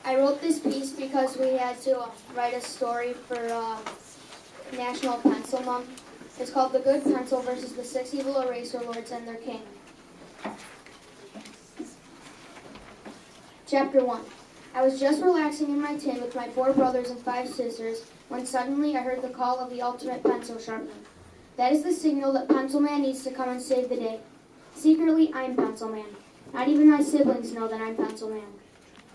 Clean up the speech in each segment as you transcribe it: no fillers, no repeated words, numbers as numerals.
I wrote this piece because we had to write a story for National Pencil Month. It's called The Good Pencil versus the Six Evil Eraser Lords and Their King. Chapter 1. I was just relaxing in my tin with my 4 brothers and 5 sisters when suddenly I heard the call of the ultimate pencil sharpener. That is the signal that Pencil Man needs to come and save the day. Secretly, I'm Pencil Man. Not even my siblings know that I'm Pencil Man.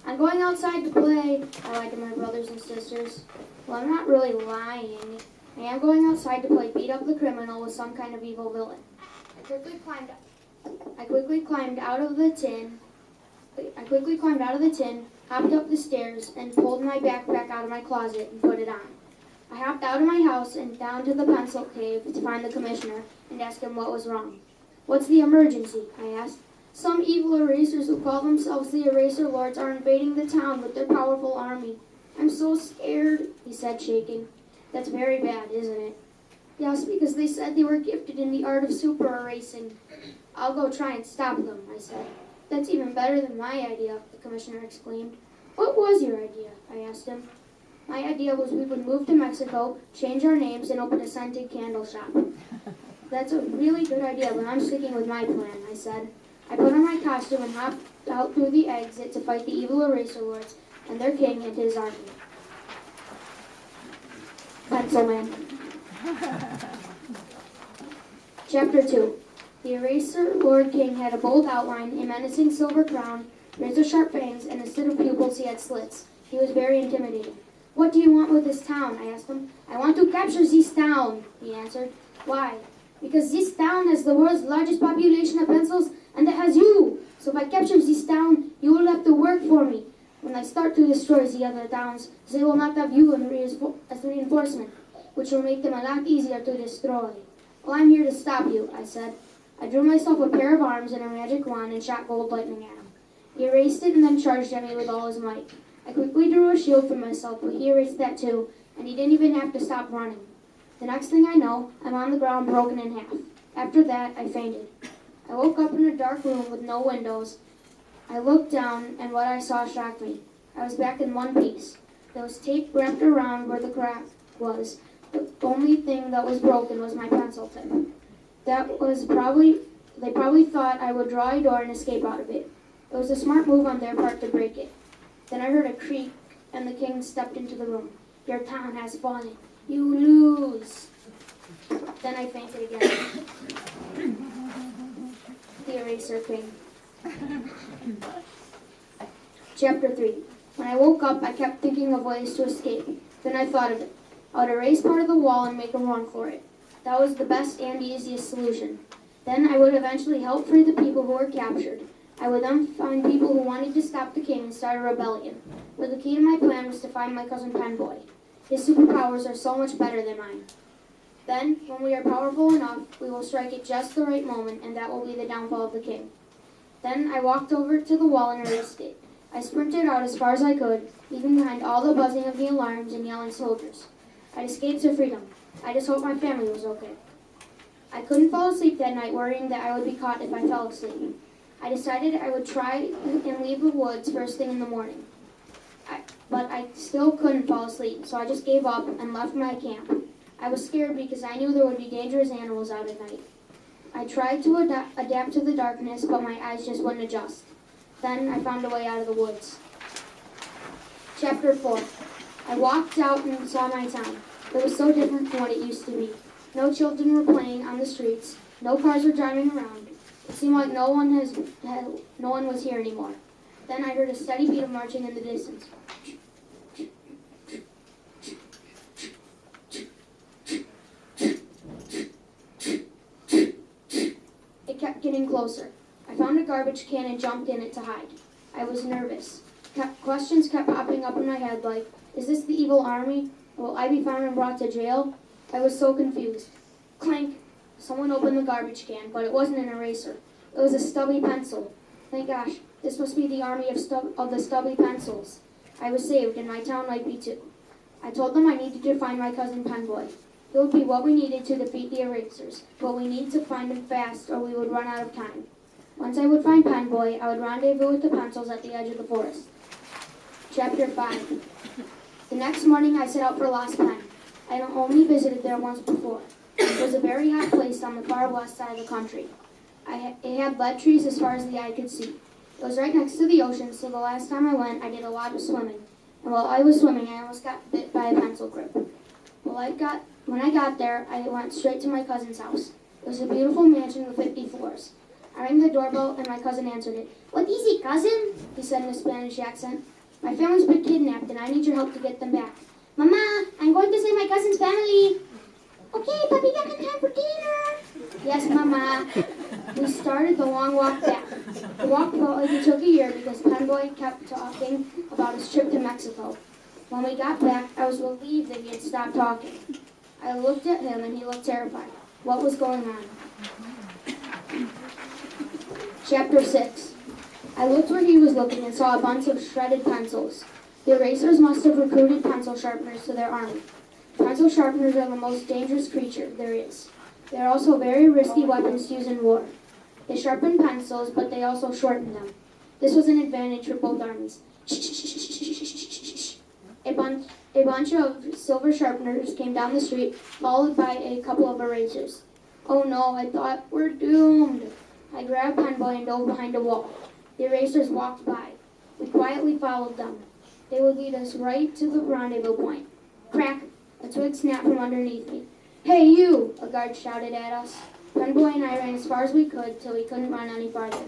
I'm going outside to play, I lied to my brothers and sisters. Well, I'm not really lying. I am going outside to play beat up the criminal with some kind of evil villain. I quickly climbed out of the tin, hopped up the stairs, and pulled my backpack out of my closet and put it on. I hopped out of my house and down to the pencil cave to find the commissioner and ask him what was wrong. What's the emergency? I asked. Some evil erasers who call themselves the Eraser Lords are invading the town with their powerful army. I'm so scared, he said, shaking. That's very bad, isn't it? Yes, because they said they were gifted in the art of super erasing. I'll go try and stop them, I said. That's even better than my idea, the commissioner exclaimed. What was your idea? I asked him. My idea was we would move to Mexico, change our names, and open a scented candle shop. That's a really good idea, but I'm sticking with my plan, I said. I put on my costume and hopped out through the exit to fight the evil Eraser Lords and their king and his army. Pencil Man. Chapter 2. The Eraser Lord King had a bold outline, a menacing silver crown, razor-sharp fangs, and instead of pupils he had slits. He was very intimidating. What do you want with this town? I asked him. I want to capture this town, he answered. Why? Because this town has the world's largest population of pencils, and it has you. So if I capture this town, you will have to work for me. When I start to destroy the other towns, they will not have you as reinforcement, which will make them a lot easier to destroy. Well, I'm here to stop you, I said. I drew myself a pair of arms and a magic wand and shot gold lightning at him. He erased it and then charged at me with all his might. I quickly drew a shield for myself, but he erased that too, and he didn't even have to stop running. The next thing I know, I'm on the ground broken in half. After that, I fainted. I woke up in a dark room with no windows. I looked down, and what I saw shocked me. I was back in one piece. There was tape wrapped around where the crack was. The only thing that was broken was my pencil tip. They probably thought I would draw a door and escape out of it. It was a smart move on their part to break it. Then I heard a creak, and the king stepped into the room. Your town has fallen. You lose. Then I fainted again. The Eraser King. Chapter 3. When I woke up, I kept thinking of ways to escape. Then I thought of it. I would erase part of the wall and make a run for it. That was the best and easiest solution. Then I would eventually help free the people who were captured. I would then find people who wanted to stop the king and start a rebellion. But the key to my plan was to find my cousin Penboy. His superpowers are so much better than mine. Then, when we are powerful enough, we will strike at just the right moment, and that will be the downfall of the king. Then I walked over to the wall and erased it. I sprinted out as far as I could, leaving behind all the buzzing of the alarms and yelling soldiers. I'd escaped to freedom. I just hoped my family was okay. I couldn't fall asleep that night, worrying that I would be caught if I fell asleep. I decided I would try and leave the woods first thing in the morning. But I still couldn't fall asleep, so I just gave up and left my camp. I was scared because I knew there would be dangerous animals out at night. I tried to adapt to the darkness, but my eyes just wouldn't adjust. Then I found a way out of the woods. Chapter 4. I walked out and saw my town. It was so different from what it used to be. No children were playing on the streets. No cars were driving around. It seemed like no one was here anymore. Then I heard a steady beat of marching in the distance. It kept getting closer. I found a garbage can and jumped in it to hide. I was nervous. Questions kept popping up in my head like, is this the evil army? Will I be found and brought to jail? I was so confused. Clank! Someone opened the garbage can, but it wasn't an eraser. It was a stubby pencil. Thank gosh, this must be the army of the stubby pencils. I was saved, and my town might be too. I told them I needed to find my cousin Penboy. It would be what we needed to defeat the erasers, but we need to find him fast or we would run out of time. Once I would find Penboy, I would rendezvous with the pencils at the edge of the forest. Chapter 5. The next morning I set out for Lost Pen. I had only visited there once before. It was a very hot place on the far west side of the country. It had lead trees as far as the eye could see. It was right next to the ocean, so the last time I went, I did a lot of swimming. And while I was swimming, I almost got bit by a pencil grip. When I got there, I went straight to my cousin's house. It was a beautiful mansion with 50 floors. I rang the doorbell, and my cousin answered it. "What is it, cousin?" he said in a Spanish accent. "My family's been kidnapped, and I need your help to get them back." "Mama, I'm going to save my cousin's family." "Okay, but be back in time for dinner." "Yes, Mama." We started the long walk back. The walk felt like it took a year because Penboy kept talking about his trip to Mexico. When we got back, I was relieved that he had stopped talking. I looked at him, and he looked terrified. What was going on? Chapter 6. I looked where he was looking and saw a bunch of shredded pencils. The erasers must have recruited pencil sharpeners to their army. Pencil sharpeners are the most dangerous creature there is. They are also very risky weapons to use in war. They sharpen pencils, but they also shorten them. This was an advantage for both armies. A bunch of silver sharpeners came down the street, followed by a couple of erasers. Oh no, I thought, we're doomed. I grabbed Penboy and dove behind a wall. The erasers walked by. We quietly followed them. They would lead us right to the rendezvous point. Crack! A twig snapped from underneath me. "Hey, you!" a guard shouted at us. Penboy and I ran as far as we could till we couldn't run any farther.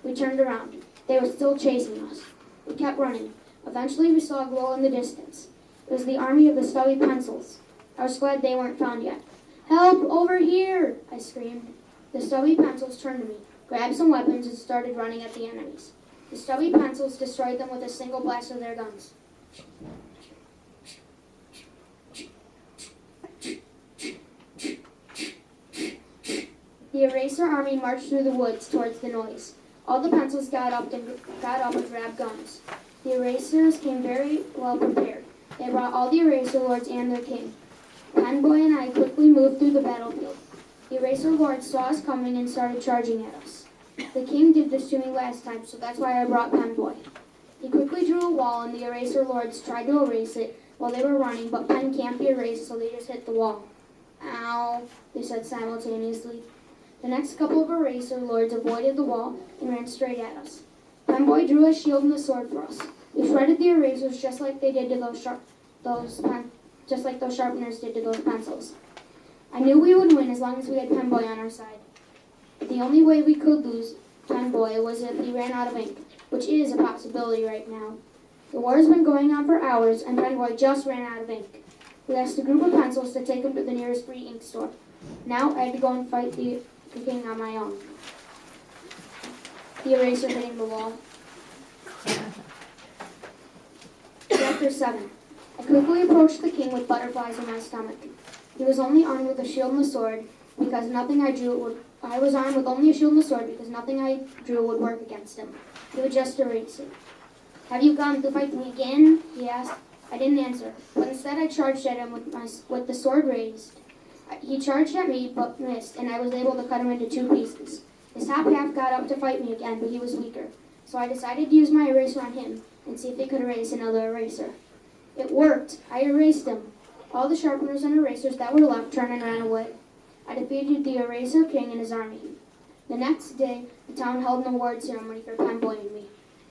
We turned around. They were still chasing us. We kept running. Eventually we saw a glow in the distance. It was the army of the stubby pencils. I was glad they weren't found yet. "Help! Over here!" I screamed. The stubby pencils turned to me, grabbed some weapons, and started running at the enemies. The stubby pencils destroyed them with a single blast of their guns. The eraser army marched through the woods towards the noise. All the pencils got up and grabbed guns. The erasers came very well prepared. They brought all the eraser lords and their king. Penboy and I quickly moved through the battlefield. The eraser lords saw us coming and started charging at us. The king did this to me last time, so that's why I brought Penboy. He quickly drew a wall, and the eraser lords tried to erase it while they were running, but pen can't be erased, so they just hit the wall. "Ow," they said simultaneously. The next couple of eraser lords avoided the wall and ran straight at us. Penboy drew a shield and a sword for us. We shredded the erasers just like they did to those sharpeners did to those pencils. I knew we would win as long as we had Penboy on our side. The only way we could lose Penboy was if he ran out of ink, which is a possibility right now. The war has been going on for hours, and Penboy just ran out of ink. We asked a group of pencils to take him to the nearest free ink store. Now I had to go and fight the king on my own. The eraser hitting the wall. Chapter 7. I quickly approached the king with butterflies in my stomach. He was only armed with a shield and a sword because nothing I drew would. I was armed with only a shield and a sword because nothing I drew would work against him. He would just erase it. "Have you come to fight me again?" he asked. I didn't answer, but instead I charged at him with the sword raised. He charged at me but missed, and I was able to cut him into 2 pieces. His top half got up to fight me again, but he was weaker. So I decided to use my eraser on him and see if he could erase another eraser. It worked. I erased him. All the sharpeners and erasers that were left turned and ran away. I defeated the Eraser King and his army. The next day, the town held an award ceremony for Penboy and me.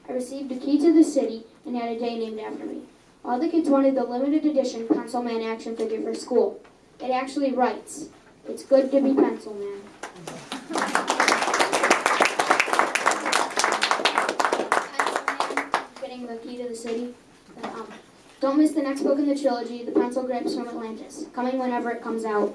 I received a key to the city and had a day named after me. All the kids wanted the limited edition Pencil Man action figure for school. It actually writes, "It's good to be Pencil Man." Getting the key to the city. Don't miss the next book in the trilogy, The Pencil Grips from Atlantis, coming whenever it comes out.